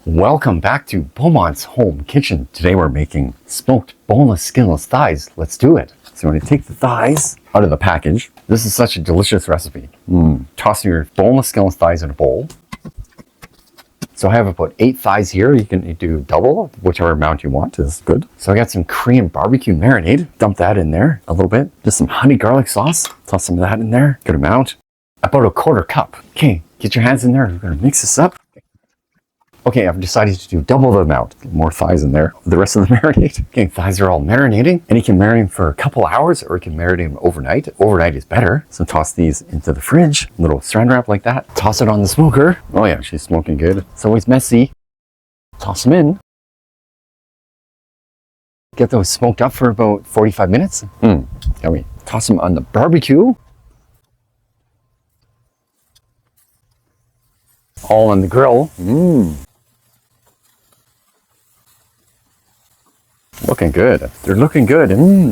Welcome back to Beaumont's home kitchen. Today we're making smoked boneless skinless thighs. Let's do it. So when you take the thighs out of the package, this is such a delicious recipe. Toss your boneless skinless thighs in a bowl. So I have about 8 thighs here. You can do double, whichever amount you want is good. So I got some Korean barbecue marinade. Dump that in there a little bit. Just some honey garlic sauce. Toss some of that in there. Good amount. About a 1/4 cup. Okay, get your hands in there. We're gonna mix this up. Okay, I've decided to do double the amount. More thighs in there. The rest of the marinade. Okay, thighs are all marinating. And you can marinate them for a couple hours or you can marinate them overnight. Overnight is better. So toss these into the fridge. Little saran wrap like that. Toss it on the smoker. Oh yeah, she's smoking good. It's always messy. Toss them in. Get those smoked up for about 45 minutes. Yummy. Toss them on the barbecue. All on the grill. Looking good. They're looking good.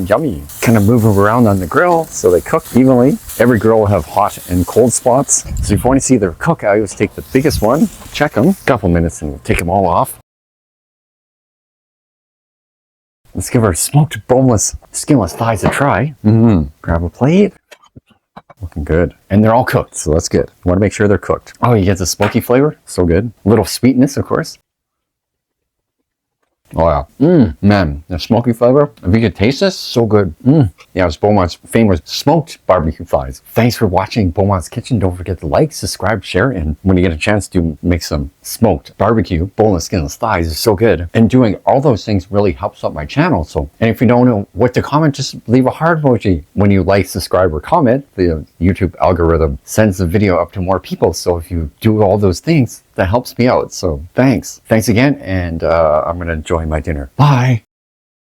Yummy. Kind of move them around on the grill so they cook evenly. Every grill will have hot and cold spots. So if you want to see them cook, I always take the biggest one, check them, a couple minutes, and we'll take them all off. Let's give our smoked boneless skinless thighs a try. Grab a plate. Looking good. And they're all cooked, so that's good. You want to make sure they're cooked. Oh, you get the smoky flavor. So good. A little sweetness, of course. Oh yeah. Man, the smoky flavor. If you could taste this, so good. Yeah, it's Beaumont's famous smoked barbecue thighs. Thanks for watching Beaumont's Kitchen. Don't forget to like, subscribe, share, and when you get a chance to make some smoked barbecue boneless skinless thighs, it's so good. And doing all those things really helps out my channel. So, and if you don't know what to comment, just leave a heart emoji. When you like, subscribe, or comment, the YouTube algorithm sends the video up to more people. So if you do all those things, that helps me out. So thanks again, and I'm gonna enjoy my dinner. Bye.